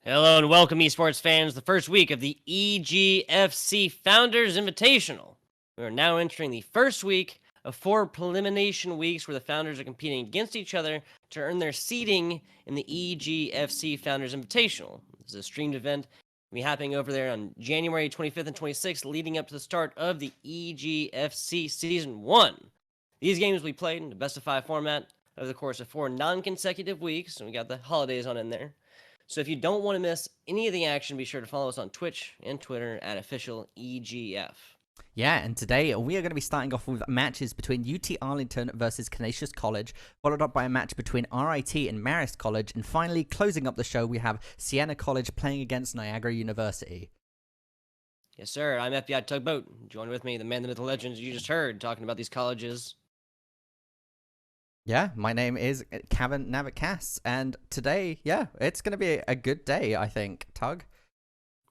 Hello and welcome, esports fans, the first week of the EGFC Founders Invitational. We are now entering the first week of 4 elimination weeks where the founders are competing against each other to earn their seeding in the EGFC Founders Invitational. This is a streamed event. It'll be happening over there on January 25th and 26th, leading up to the start of the EGFC Season 1. These games will be played in the best-of-5 format over the course of 4 non-consecutive weeks, and we got the holidays on in there. So if you don't want to miss any of the action, be sure to follow us on Twitch and Twitter at official EGF. Yeah, and today we are going to be starting off with matches between UT Arlington versus Canisius College, followed up by a match between RIT and Marist College, and finally, closing up the show, we have Siena College playing against Niagara University. Yes, sir. I'm FBI Tugboat. Join with me, the man, the myth, the legends you just heard, talking about these colleges. Yeah, my name is Kevin Navicas, and today, yeah, it's going to be a good day, I think. Tug?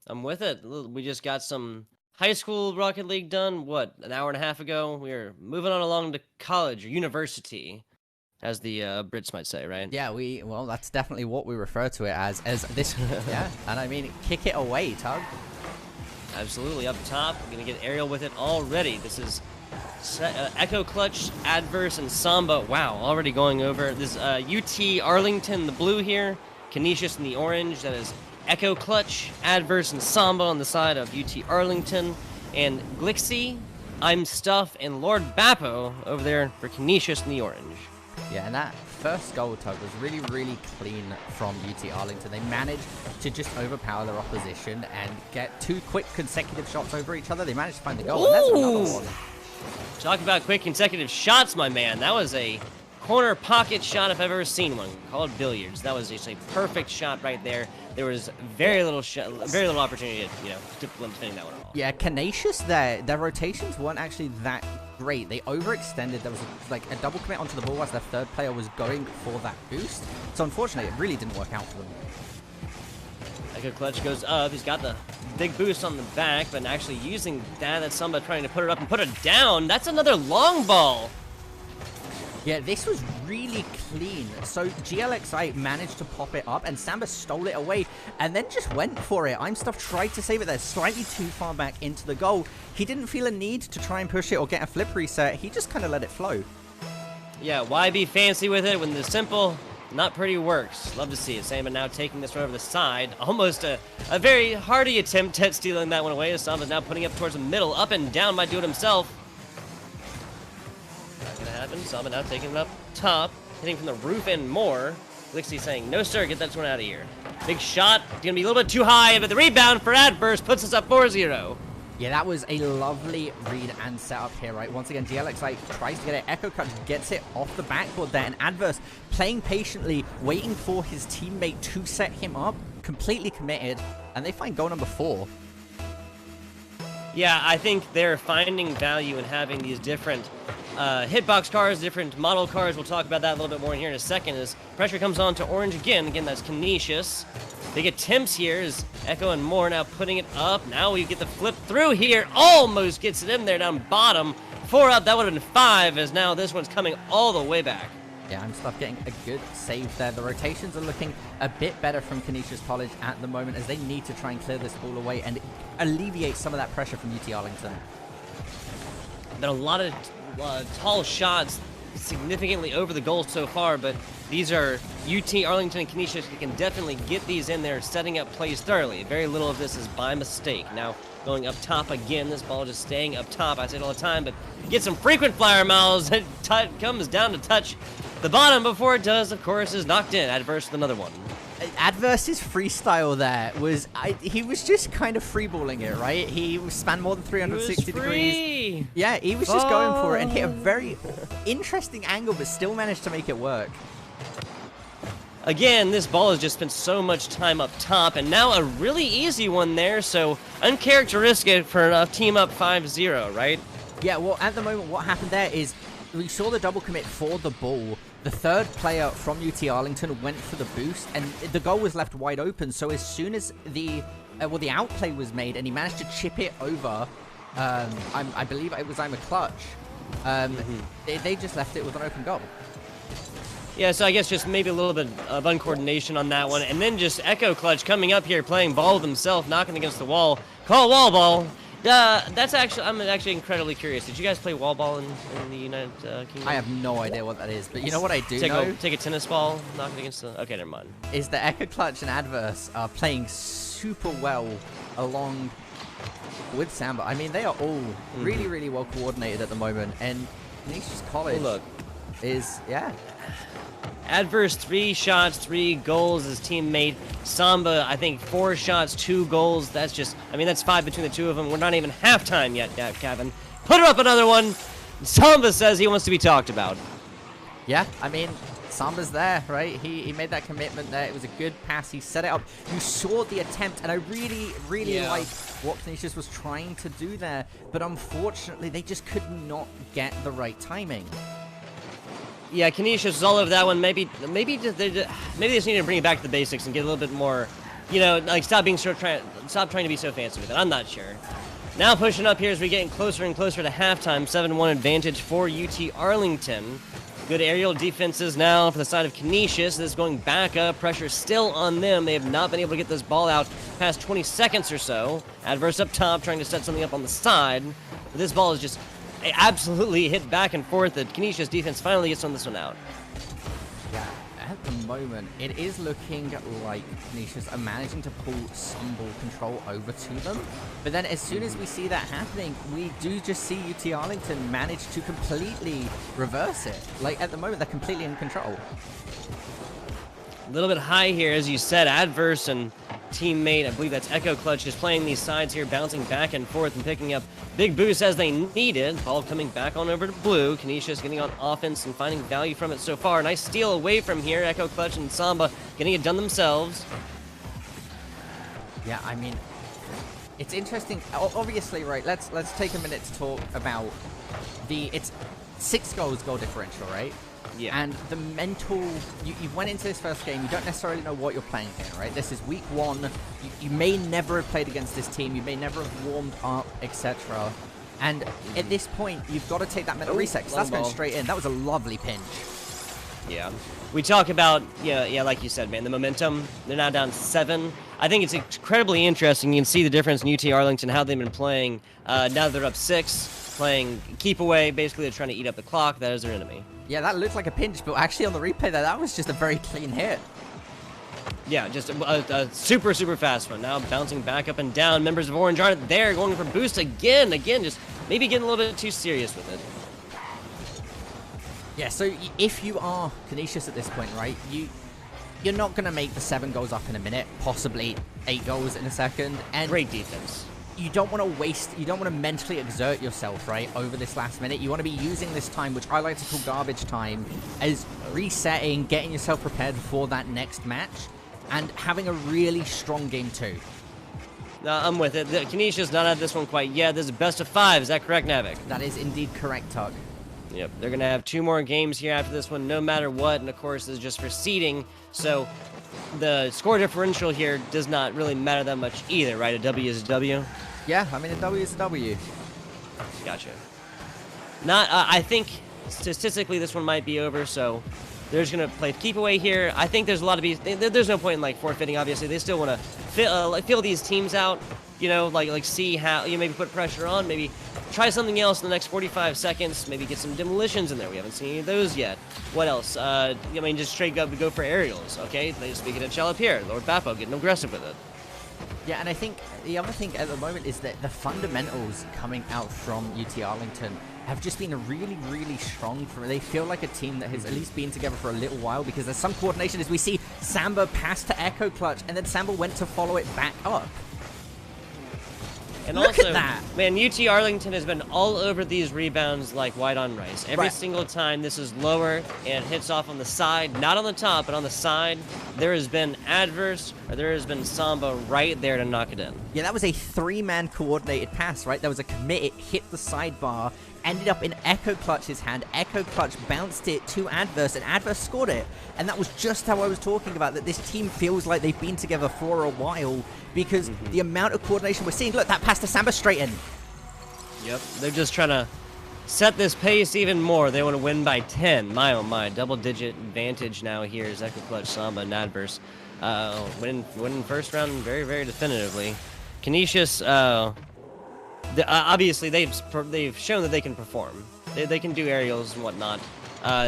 I'm with it. We just got some high school Rocket League done, what, an hour and a half ago? We're moving on along to college or university, as the Brits might say, right? Yeah, well, that's definitely what we refer to it as this, yeah, and I mean, kick it away, Tug. Absolutely, up top. We're going to get aerial with it already. This is Echo Clutch, Adverse, and Samba. Wow, already going over. This is UT Arlington, the blue here. Canisius in the orange. That is Echo Clutch, Adverse, and Samba on the side of UT Arlington. And Glixie, I'm Stuff, and Lord Bappo over there for Canisius in the orange. Yeah, and that first goal, Tug, was really, really clean from UT Arlington. They managed to just overpower their opposition and get 2 quick consecutive shots over each other. They managed to find the goal, and that's another one. Talk about quick consecutive shots, my man. That was a corner pocket shot if I've ever seen one. Call it billiards. That was just a perfect shot right there. There was very little opportunity to defending that one at all. Yeah, Canisius, their rotations weren't actually that great. They overextended. There was like a double commit onto the ball as their third player was going for that boost. So unfortunately, it really didn't work out for them. Echo Clutch goes up. He's got the big boost on the back, but actually using that's Samba trying to put it up and put it down. That's another long ball. Yeah, this was really clean. So GLXI managed to pop it up, and Samba stole it away, and then just went for it. I'm Stuff tried to save it there, slightly too far back into the goal. He didn't feel a need to try and push it or get a flip reset. He just kind of let it flow. Yeah, why be fancy with it when the simple, not pretty works? Love to see it. Samba now taking this one over the side. Almost a very hardy attempt at stealing that one away. Samba's now putting it up towards the middle. Up and down, might do it himself. Not gonna happen. Samba now taking it up top, hitting from the roof and more. Glixie saying, no sir, get that one out of here. Big shot, gonna be a little bit too high, but the rebound for Adverse puts us up 4-0. Yeah, that was a lovely read and setup here, right? Once again, GLXI tries to get it. Echo Clutch gets it off the backboard there, and Adverse playing patiently, waiting for his teammate to set him up, completely committed, and they find goal number 4. Yeah, I think they're finding value in having these different hitbox cards, different model cards. We'll talk about that a little bit more in here in a second as pressure comes on to orange again. Again, that's Canisius. Big attempts here as Echo and Moore now putting it up. Now we get the flip through here. Almost gets it in there down bottom. 4 up, that would have been 5 as now this one's coming all the way back. Yeah, I'm Stuff getting a good save there. The rotations are looking a bit better from Canisius College at the moment as they need to try and clear this ball away and alleviate some of that pressure from UT Arlington. Been a lot of tall shots significantly over the goal so far, but these are UT Arlington and Canisius who can definitely get these in there, setting up plays thoroughly. Very little of this is by mistake. Now going up top again, this ball just staying up top. I say it all the time, but get some frequent flyer miles. It comes down to touch the bottom before it does, of course, is knocked in. Adverse with another one. Adverse's freestyle there was, he was just kind of freeballing it, right? He spanned more than 360 degrees. Yeah, he was just going for it and hit a very interesting angle, but still managed to make it work. Again, this ball has just spent so much time up top, and now a really easy one there, so uncharacteristic for a team up 5-0, right? Yeah, well, at the moment, what happened there is we saw the double commit for the ball. The third player from UT Arlington went for the boost, and the goal was left wide open. So as soon as the outplay was made, and he managed to chip it over, I believe it was I'm a Clutch. They just left it with an open goal. Yeah, so I guess just maybe a little bit of uncoordination on that one. And then just Echo Clutch coming up here, playing ball with himself, knocking against the wall. Call wall ball. That's actually, I'm actually incredibly curious. Did you guys play wall ball in the United Kingdom? I have no idea what that is, but you know what I do know? Take a tennis ball, knock it against the... Okay, never mind. Is that Echo Clutch and Adverse are playing super well along with Samba. I mean, they are all really, really well coordinated at the moment, and Canisius College is, yeah. Adverse 3 shots, 3 goals. His teammate Samba, I think 4 shots, 2 goals. That's just, I mean, that's 5 between the two of them. We're not even halftime yet, Kevin. Put up another one. Samba says he wants to be talked about. Yeah, I mean, Samba's there, right? He made that commitment there. It was a good pass. He set it up. You saw the attempt, and I really, really like what Canisius was trying to do there. But unfortunately, they just could not get the right timing. Yeah, Canisius was all over that one. Maybe they just need to bring it back to the basics and get a little bit more, you know, like stop trying to be so fancy with it. I'm not sure. Now pushing up here as we're getting closer and closer to halftime. 7-1 advantage for UT Arlington. Good aerial defenses now for the side of Canisius. This is going back up. Pressure still on them. They have not been able to get this ball out past 20 seconds or so. Adverse up top trying to set something up on the side. But this ball is just absolutely hit back and forth. The Canisius defense finally gets on this one out. Yeah, at the moment, it is looking like Canisius are managing to pull some ball control over to them. But then as soon as we see that happening, we do just see UT Arlington manage to completely reverse it. Like, at the moment, they're completely in control. A little bit high here, as you said. Adverse and teammate, I believe that's Echo Clutch, is playing these sides here, bouncing back and forth and picking up big boosts as they need it. Ball coming back on over to blue. Canisius getting on offense and finding value from it so far. Nice steal away from here. Echo Clutch and Samba getting it done themselves. Yeah, I mean, it's interesting. Obviously, right, let's take a minute to talk about it's 6 goal differential, right? Yeah. And the mental, you went into this first game, you don't necessarily know what you're playing here, right? This is week 1. You may never have played against this team. You may never have warmed up, etc. And at this point, you've got to take that mental reset, because that's going straight in. That was a lovely pinch. Yeah. We talk about, yeah, like you said, man, the momentum. They're now down 7. I think it's incredibly interesting. You can see the difference in UT Arlington, how they've been playing. Now they're up 6, playing keep away. Basically, they're trying to eat up the clock. That is their enemy. Yeah, that looked like a pinch, but actually on the replay there, that was just a very clean hit. Yeah, just a super, super fast one. Now bouncing back up and down. Members of Orange aren't there, going for boost again. Again, just maybe getting a little bit too serious with it. Yeah, so if you are Canisius at this point, right, you're not going to make the 7 goals up in a minute, possibly 8 goals in a second. And great defense. You don't want to waste, you don't want to mentally exert yourself, right, over this last minute. You want to be using this time, which I like to call garbage time, as resetting, getting yourself prepared for that next match, and having a really strong game 2. No, I'm with it. Canisius not had this one quite yet. This is best of 5. Is that correct, Navik? That is indeed correct, Tug. Yep, they're going to have 2 more games here after this one, no matter what, and of course, this is just for seeding, so the score differential here does not really matter that much either, right? A W is a W? Yeah, I mean, a W is a W. Gotcha. I think statistically this one might be over, so they're just going to play keep away here. I think there's a lot of there's no point in like forfeiting, obviously. They still want to fill these teams out, you know, like see how you maybe put pressure on, maybe try something else in the next 45 seconds, maybe get some demolitions in there. We haven't seen any of those yet. What else? I mean, just straight up go for aerials, okay? They just speaking of shell up here. Lord Bappo getting aggressive with it. Yeah, and I think the other thing at the moment is that the fundamentals coming out from UT Arlington have just been really, really strong. They feel like a team that has at least been together for a little while, because there's some coordination as we see Samba pass to Echo Clutch, and then Samba went to follow it back up. And Look also, at that! Man, UT Arlington has been all over these rebounds like white on rice. Every single time this is lower and hits off on the side, not on the top, but on the side, there has been Adverse, or there has been Samba right there to knock it in. Yeah, that was a 3-man coordinated pass, right? There was a commit, it hit the sidebar, ended up in Echo Clutch's hand. Echo Clutch bounced it to Adverse, and Adverse scored it. And that was just how I was talking about, that this team feels like they've been together for a while, because the amount of coordination we're seeing. Look, that pass to Samba straight in. Yep, they're just trying to set this pace even more. They want to win by 10. My, oh my. Double-digit advantage now here is Echo Clutch, Samba, and Adverse. Winning first round very, very definitively. Canisius, obviously, they've shown that they can perform. They can do aerials and whatnot.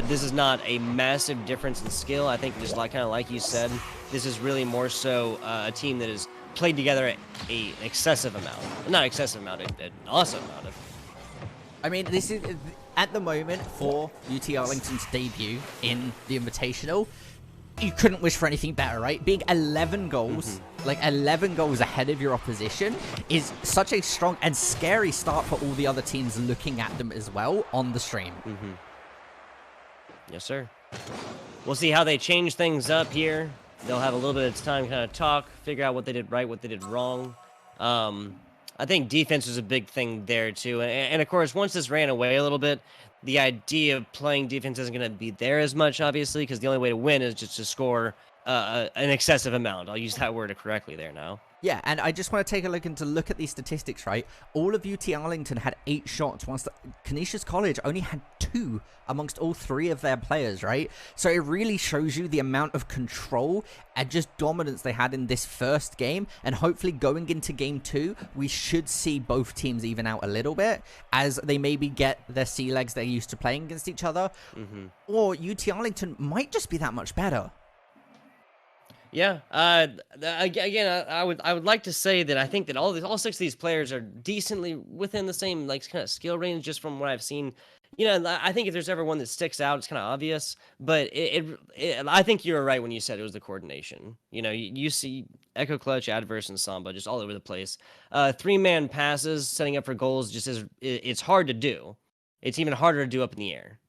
This is not a massive difference in skill. I think just kind of like you said, this is really more so a team that has played together an excessive amount. Not excessive amount, an awesome amount of. I mean, this is, at the moment, for UT Arlington's debut in the Invitational, you couldn't wish for anything better, right? Being 11 goals, like 11 goals ahead of your opposition, is such a strong and scary start for all the other teams looking at them as well on the stream. Yes, sir. We'll see how they change things up here. They'll have a little bit of time to kind of talk, figure out what they did right, what they did wrong. I think defense was a big thing there, too. And of course, once this ran away a little bit, the idea of playing defense isn't going to be there as much, obviously, because the only way to win is just to score an excessive amount. I'll use that word correctly there now. Yeah, and I just want to take a look at these statistics, right? All of UT Arlington had 8 shots, whilst Canisius College only had 2 amongst all 3 of their players, right? So it really shows you the amount of control and just dominance they had in this first game, and hopefully going into game 2, we should see both teams even out a little bit, as they maybe get their sea legs they're used to playing against each other, or UT Arlington might just be that much better. Yeah. Again, I would like to say that I think that all 6 of these players are decently within the same kind of skill range, just from what I've seen. You know, I think if there's ever one that sticks out, it's kind of obvious. But I think you were right when you said it was the coordination. You know, you see Echo Clutch, Adverse, and Samba just all over the place. 3-man passes, setting up for goals, it's hard to do. It's even harder to do up in the air.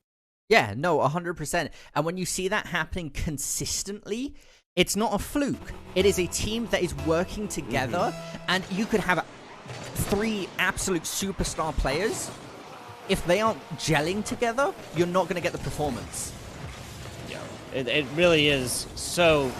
Yeah, no, 100%. And when you see that happening consistently, it's not a fluke. It is a team that is working together, and you could have 3 absolute superstar players. If they aren't gelling together, you're not going to get the performance. Yeah, it really is so,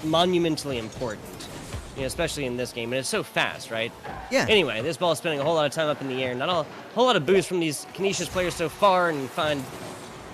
monumentally important, especially in this game. And it's so fast, right? Yeah. Anyway, this ball is spending a whole lot of time up in the air. Not a whole lot of boost from these Canisius players so far, and you find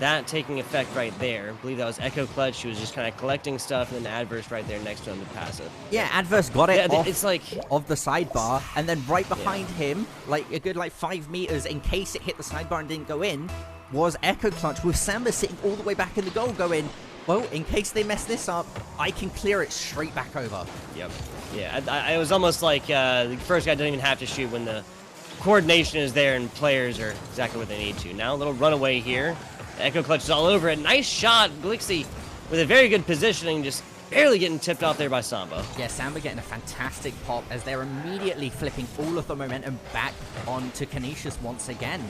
that taking effect right there. I believe that was Echo Clutch. She was just kind of collecting stuff, and then Adverse right there next to him to pass it. Yeah, Adverse got it off it's like of the sidebar, and then right behind him, like a good 5 meters, in case it hit the sidebar and didn't go in, was Echo Clutch, with Samba sitting all the way back in the goal going, well, in case they mess this up, I can clear it straight back over. Yep. Yeah, it was almost like the first guy didn't even have to shoot when the coordination is there and players are exactly what they need to. Now a little runaway here. Echo Clutch is all over it. Nice shot. Glixie with a very good positioning, just barely getting tipped off there by Samba. Yeah, Samba getting a fantastic pop as they're immediately flipping all of the momentum back onto Canisius once again.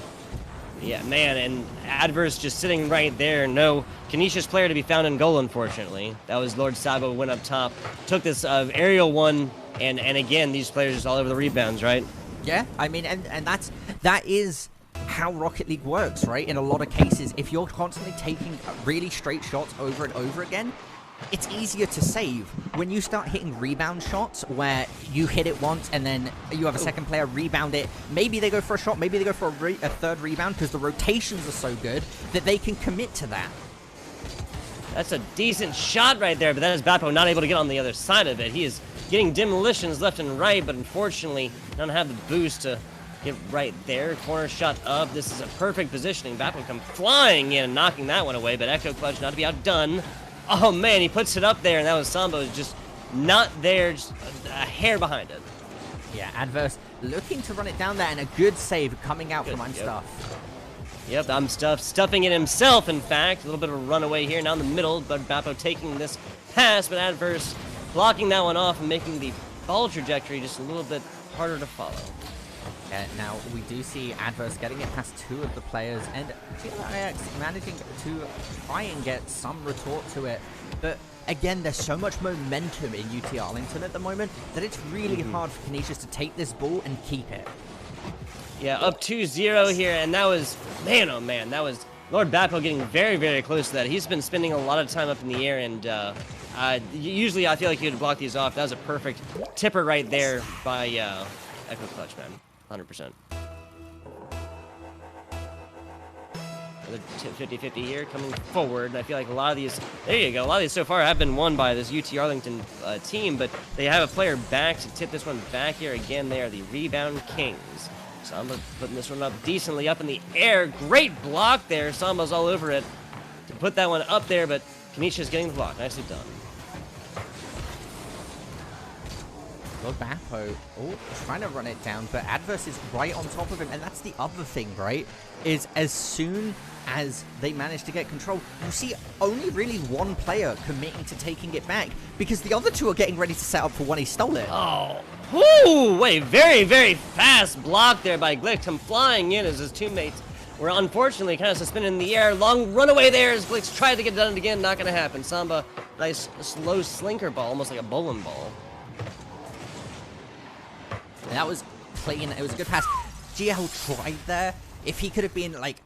Yeah, man, and Adverse just sitting right there. No Canisius player to be found in goal, unfortunately. That was Lord Sabo, went up top, took this aerial one, and again, these players just all over the rebounds, right? Yeah, I mean, and that is how Rocket League works, right? In a lot of cases, if you're constantly taking really straight shots over and over again, it's easier to save. When you start hitting rebound shots where you hit it once and then you have a second player rebound it, maybe they go for a shot, maybe they go for a third rebound, because the rotations are so good that they can commit to that. That's a decent shot right there, but that is Bappo not able to get on the other side of it. He is getting demolitions left and right, but unfortunately don't have the boost to get right there. Corner shot up. This is a perfect positioning. Bappo come flying in and knocking that one away, but Echo Clutch not to be outdone. Oh man, he puts it up there, and that was Sambo just not there, just a hair behind it. Yeah, Adverse looking to run it down there, and a good save coming out from Unstuff. Yep, stuffing it himself, in fact. A little bit of a runaway here, now in the middle, but Bappo taking this pass, but Adverse blocking that one off and making the ball trajectory just a little bit harder to follow. Now, we do see Adverse getting it past 2 of the players, and GLIX managing to try and get some retort to it. But again, there's so much momentum in UT Arlington at the moment that it's really hard for Canisius to take this ball and keep it. Yeah, up 2-0 here, and that was, man, oh man, that was Lord Bappo getting very, very close to that. He's been spending a lot of time up in the air, and usually I feel like he would block these off. That was a perfect tipper right there by Echo Clutch, man. 100%. the 50-50 here coming forward. And I feel like a lot of these, there you go, a lot of these so far have been won by this UT Arlington team, but they have a player back to tip this one back here. Again, they are the rebound kings. Samba putting this one up decently up in the air. Great block there. Samba's all over it to put that one up there, but Canisius getting the block. Nicely done. Bappo, trying to run it down, but Adverse is right on top of him, and that's the other thing, right? Is as soon as they manage to get control, you see only really one player committing to taking it back, because the other two are getting ready to set up for when he stole it. Oh, whoo! Wait, very, very fast block there by Glick. Him flying in as his teammates were unfortunately kind of suspended in the air. Long runaway there as Glick tried to get done again. Not going to happen. Samba, nice slow slinker ball, almost like a bowling ball. And that was clean. It was a good pass. GL tried there. If he could have been like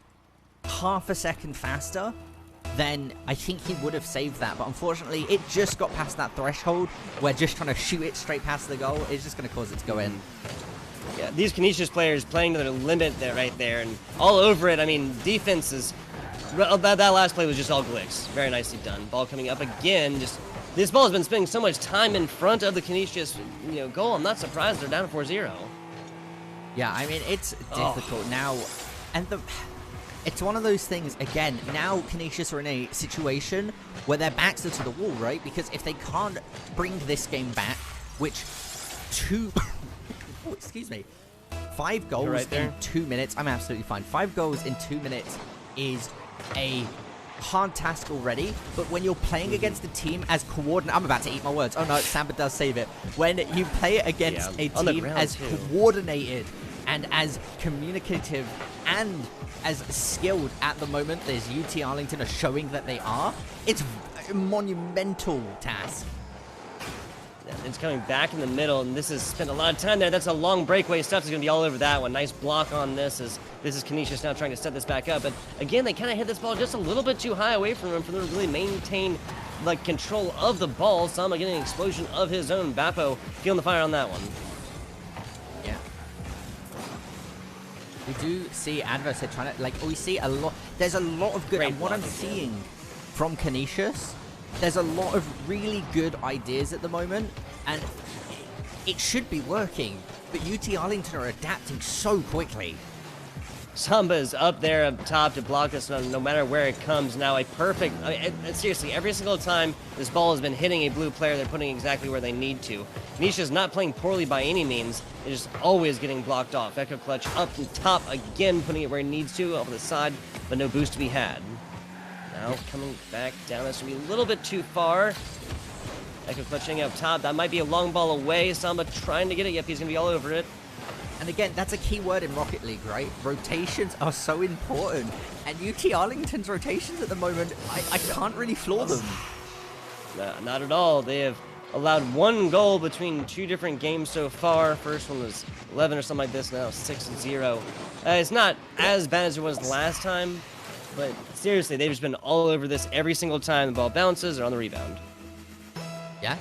half a second faster, then I think he would have saved that. But unfortunately, it just got past that threshold where just trying to shoot it straight past the goal is just going to cause it to go in. Yeah, these Canisius players playing to their limit there, right there, and all over it. I mean, defense is... That last play was just all Glicks. Very nicely done. Ball coming up again. Just this ball has been spending so much time in front of the Canisius, goal. I'm not surprised they're down 4-0. Yeah, I mean, it's difficult now. And it's one of those things, again, now Canisius are in a situation where their backs are to the wall, right? Because if they can't bring this game back, which excuse me, 5 goals right in 2 minutes, I'm absolutely fine. 5 goals in 2 minutes is a hard task already, but when you're playing against a team as coordinated, I'm about to eat my words. Oh no, Samba does save it. When you play against a team as coordinated and as communicative and as skilled at the moment as UT Arlington are showing that they are, it's a monumental task. It's coming back in the middle, and this has spent a lot of time there. That's a long breakaway. Stuff is going to be all over that one. Nice block on this. This is Canisius now trying to set this back up. But again, they kind of hit this ball just a little bit too high away from him for them to really maintain like control of the ball. Samba getting an explosion of his own. Bappo feeling the fire on that one. Yeah. We do see Adverse trying to, we see a lot. There's a lot of good. And what I'm seeing from Canisius, there's a lot of really good ideas at the moment, and it should be working, but UT Arlington are adapting so quickly. Samba is up there up top to block this no matter where it comes. Now a perfect, seriously, every single time this ball has been hitting a blue player, they're putting exactly where they need to. Nisha's not playing poorly by any means. They're just always getting blocked off. Echo Clutch up and top again, putting it where it needs to, off the side, but no boost to be had. Now coming back down, that's going to be a little bit too far. Echo clutching up top. That might be a long ball away. Samba trying to get it. Yep, he's going to be all over it. And again, that's a key word in Rocket League, right? Rotations are so important. And UT Arlington's rotations at the moment, I can't really floor them. Not at all. They have allowed 1 goal between 2 different games so far. First one was 11 or something like this. Now 6-0. It's not as bad as it was last time. But seriously, they've just been all over this every single time the ball bounces or on the rebound. Yeah.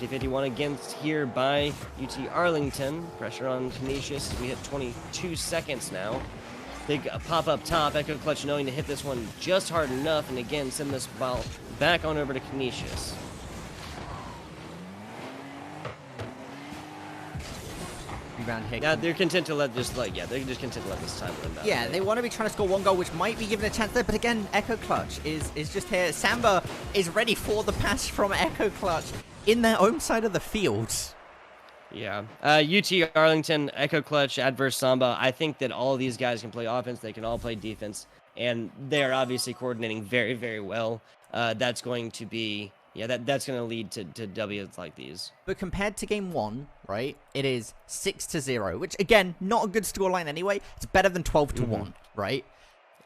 50-51 against here by UT Arlington. Pressure on Canisius as we hit 22 seconds now. Big pop up top. Echo Clutch knowing to hit this one just hard enough. And again, send this ball back on over to Canisius. Yeah, they're content to let this, they're just content to let this time run down. Yeah, they want to be trying to score 1 goal, which might be given a chance there. But again, Echo Clutch is just here. Samba is ready for the pass from Echo Clutch in their own side of the field. Yeah. UT Arlington, Echo Clutch, Adverse Samba. I think that all of these guys can play offense. They can all play defense. And they're obviously coordinating very, very well. That's going to be... Yeah, that's going to lead to W's like these. But compared to game 1, right, it is 6-0, which, again, not a good scoreline anyway. It's better than 12-1, right?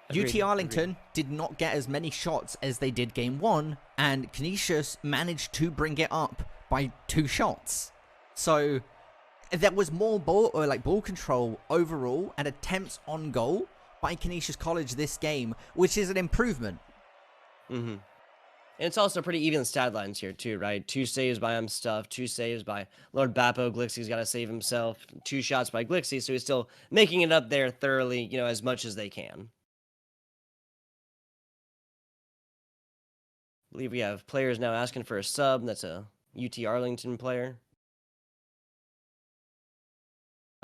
Agreed, UT Arlington did not get as many shots as they did game 1, and Canisius managed to bring it up by 2 shots. So there was more ball control overall and attempts on goal by Canisius College this game, which is an improvement. Mm-hmm. And it's also pretty even stat lines here too, right? 2 saves by Stuff, 2 saves by Lord Bappo. Glixie's got to save himself. 2 shots by Glixie, so he's still making it up there thoroughly, as much as they can. I believe we have players now asking for a sub. That's a UT Arlington player.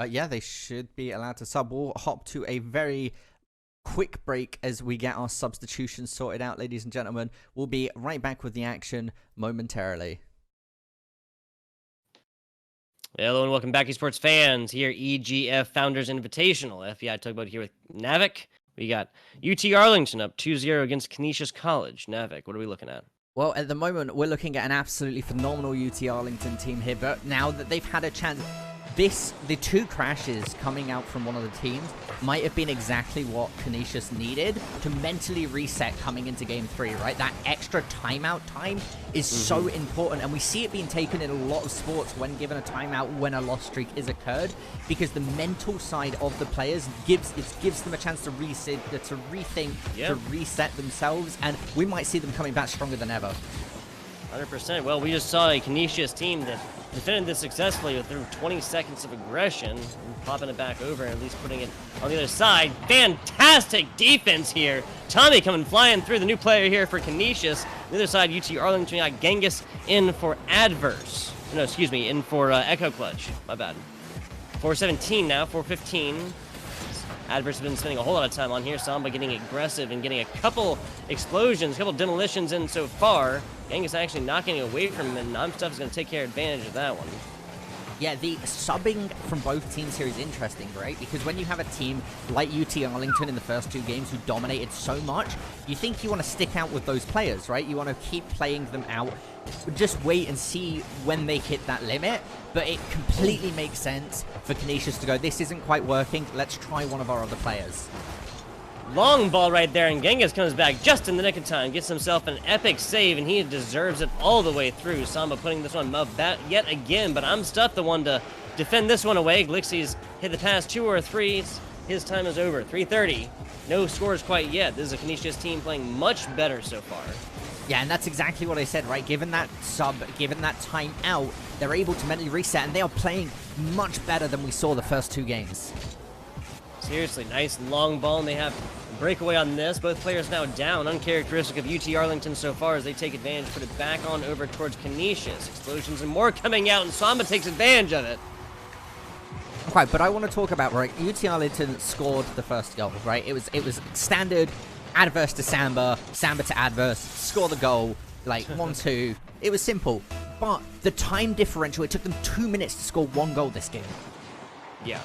Yeah, they should be allowed to sub. We'll hop to a very quick break as we get our substitutions sorted out, ladies and gentlemen. We'll be right back with the action momentarily. Hello and welcome back, esports fans. Here, EGF Founders Invitational. FBI Tugboat here with Navik. We got UT Arlington up 2-0 against Canisius College. Navik, what are we looking at? Well, at the moment, we're looking at an absolutely phenomenal UT Arlington team here, but now that they've had a chance, the 2 crashes coming out from one of the teams might have been exactly what Canisius needed to mentally reset coming into Game 3, right? That extra timeout time is so important, and we see it being taken in a lot of sports when given a timeout when a loss streak is occurred, because the mental side of the players gives them a chance to reset, to rethink, to reset themselves, and we might see them coming back stronger than ever. 100%. Well, we just saw a Canisius team that defended this successfully through 20 seconds of aggression, popping it back over and at least putting it on the other side. Fantastic defense here. Tommy coming flying through, the new player here for Canisius. On the other side, UT Arlington got Genghis in for Adverse. No, excuse me, in for Echo Clutch. My bad. 4:17 now, 4:15. Adverse has been spending a whole lot of time on here. Samba getting aggressive and getting a couple explosions, a couple demolitions in so far. Genghis actually knocking it away from him, and Stuff is going to take advantage of that one. Yeah, the subbing from both teams here is interesting, right? Because when you have a team like UT Arlington in the first 2 games who dominated so much, you think you want to stick out with those players, right? You want to keep playing them out, just wait and see when they hit that limit. But it completely makes sense for Canisius to go, this isn't quite working, let's try one of our other players. Long ball right there, and Genghis comes back just in the nick of time, gets himself an epic save, and he deserves it all the way through. Samba putting this one up yet again, but Stuff the one to defend this one away. Glixie's hit the past 2 or 3. His time is over. 3:30. No scores quite yet. This is a Canisius team playing much better so far. Yeah, and that's exactly what I said, right? Given that sub, given that time out, they're able to mentally reset, and they are playing much better than we saw the first 2 games. Seriously, nice long ball, and they have a breakaway on this. Both players now down, uncharacteristic of UT Arlington so far as they take advantage, put it back on over towards Canisius. Explosions and more coming out, and Samba takes advantage of it. Okay, but I want to talk about, right, UT Arlington scored the first goal, right? It was standard, Adverse to Samba, Samba to Adverse, score the goal, like 1-2. It was simple, but the time differential, it took them 2 minutes to score 1 goal this game. Yeah.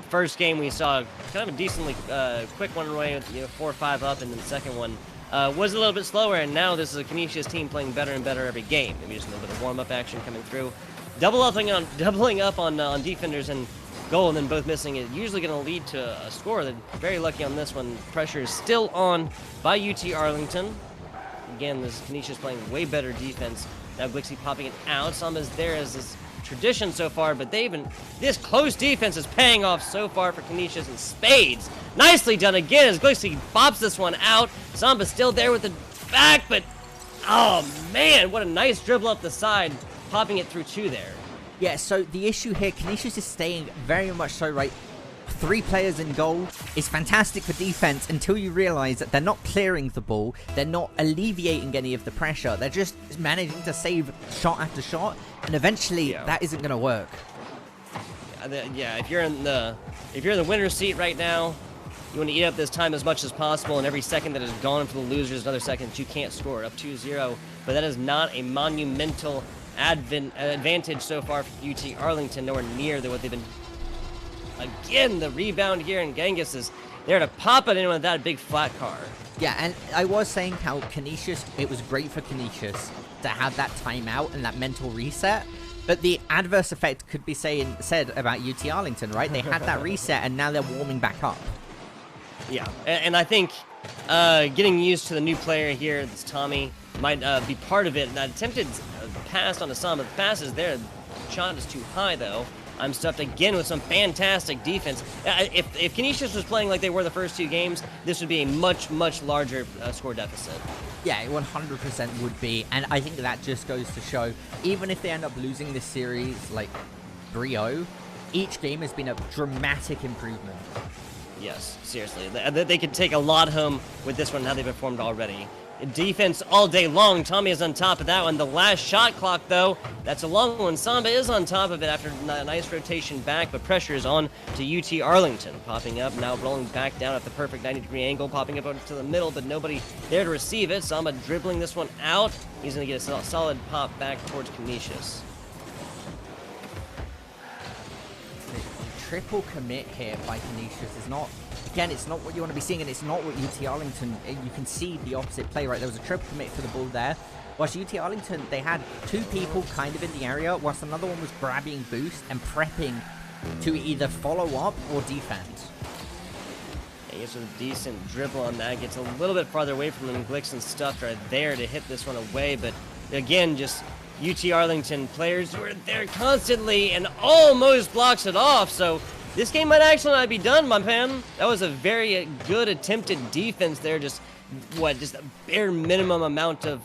First game we saw kind of a decently quick one away with 4-5 up, and then the second one was a little bit slower, and now this is a Canisius team playing better and better every game. Maybe just a little bit of warm-up action coming through. Doubling up on defenders and goal, and then both missing it. Usually going to lead to a score. They're very lucky on this one. Pressure is still on by UT Arlington. Again, this Canisius playing way better defense. Now Glixie popping it out. Samba's there as this tradition so far, but this close defense is paying off so far for Canisius in spades. Nicely done again as Glixie bops this one out. Samba's still there with the back, but oh man, what a nice dribble up the side, popping it through 2 there. Yeah, so the issue here, Canisius is staying very much so, right? 3 players in goal is fantastic for defense until you realize that they're not clearing the ball, they're not alleviating any of the pressure, they're just managing to save shot after shot, and eventually that isn't going to work. Yeah, if you're in the winner's seat right now, you want to eat up this time as much as possible, and every second that is gone for the losers is another second that you can't score. Up 2-0, but that is not a monumental advantage so far for UT Arlington, nowhere near what they've been. Again, the rebound here, and Genghis is there to pop it in with that big flat car. Yeah, and I was saying how Canisius, it was great for Canisius to have that timeout and that mental reset, but the adverse effect could be said about UT Arlington, right? They had that reset, and now they're warming back up. Yeah, and I think getting used to the new player here, this Tommy, might be part of it. That attempted pass on Samba, the pass is there. The shot is too high, though. I'm stuffed again with some fantastic defense. If Canisius was playing like they were the first 2 games, this would be a much, much larger score deficit. Yeah, it 100% would be, and I think that just goes to show, even if they end up losing this series, like 3-0, each game has been a dramatic improvement. Yes, seriously. They could take a lot home with this one, how they performed already. Defense all day long. Tommy is on top of that one. The last shot clock, though, that's a long one. Samba is on top of it after a nice rotation back, but pressure is on to UT Arlington. Popping up, now rolling back down at the perfect 90-degree angle, popping up to the middle, but nobody there to receive it. Samba dribbling this one out. He's going to get a solid pop back towards Canisius. Triple commit here by Canisius is not, again, it's not what you want to be seeing, and it's not what UT Arlington, you can see the opposite play, right? There was a triple commit for the ball there, whilst UT Arlington, they had two people kind of in the area, whilst another one was grabbing boost and prepping to either follow up or defend. He gets a decent dribble on that, gets a little bit farther away from him. Glix and Stuff are there to hit this one away, but again, just UT Arlington players who are there constantly and almost blocks it off. So this game might actually not be done, my man. That was a very good attempted defense there. Just just a bare minimum amount of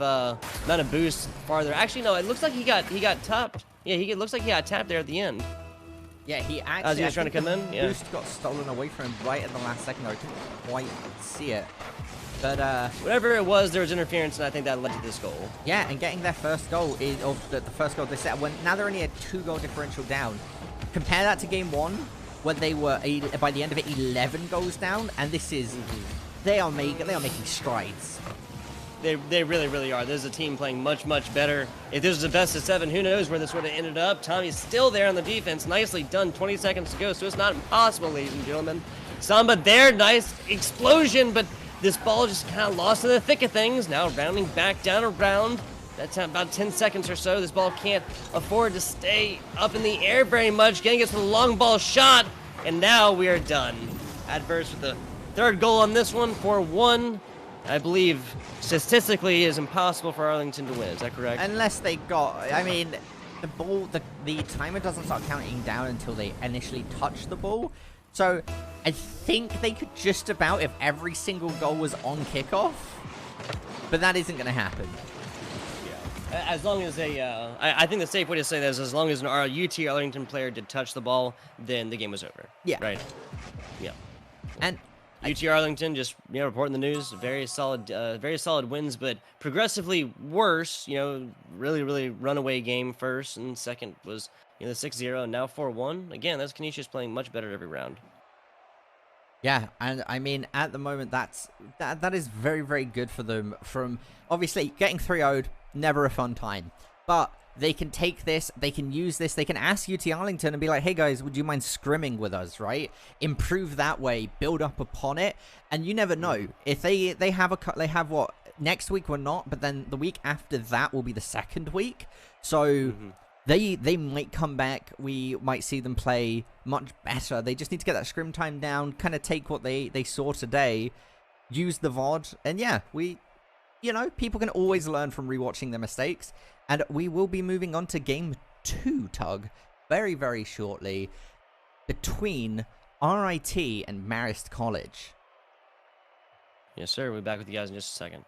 boost farther. Actually, no, it looks like he got tapped. Yeah, it looks like he got tapped there at the end. Yeah, he actually. As he was trying to come in. Yeah. Boost got stolen away from him right at the last second. Though I couldn't quite see it. But whatever it was, there was interference, and I think that led to this goal. Yeah, and getting their first goal is the first goal they set. When now they're only a 2-goal differential down. Compare that to game 1, when they were by the end of it 11 goals down, and this is they are making strides. They really are. This is a team playing much better. If this was a best of 7, who knows where this would have ended up. Tommy's still there on the defense. Nicely done. 20 seconds to go, so it's not impossible, ladies and gentlemen. Samba there, nice explosion, but this ball just kind of lost in the thick of things. Now rounding back down around. That's about 10 seconds or so. This ball can't afford to stay up in the air very much. Getting us with a long ball shot, and now we are done. Adverse with the third goal on this one, 4-1. I believe statistically it is impossible for Arlington to win. Is that correct? Unless they got, I mean, the ball, the timer doesn't start counting down until they initially touch the ball. So I think they could just about if every single goal was on kickoff, but that isn't going to happen. Yeah. As long as I think the safe way to say that is as long as an UT Arlington player did touch the ball, then the game was over. Yeah. Right. Yeah. And UT Arlington just reporting the news. Very solid wins, but progressively worse. Really runaway game first, and second was the 6-0, and now 4-1. Again, that's Canisius playing much better every round. Yeah, and I mean at the moment that is very good for them. From obviously getting 3-0'd, never a fun time, but they can take this, they can use this, they can ask UT Arlington and be like, hey guys, would you mind scrimming with us, right? Improve that way, build up upon it, and you never know. If they have what, next week we're not, but then the week after that will be the second week. So they might come back, we might see them play much better. They just need to get that scrim time down, kind of take what they saw today, use the VOD, and yeah, people can always learn from rewatching their mistakes. And we will be moving on to game 2, Tug, very shortly, between RIT and Marist College. Yes, sir. We'll be back with you guys in just a second.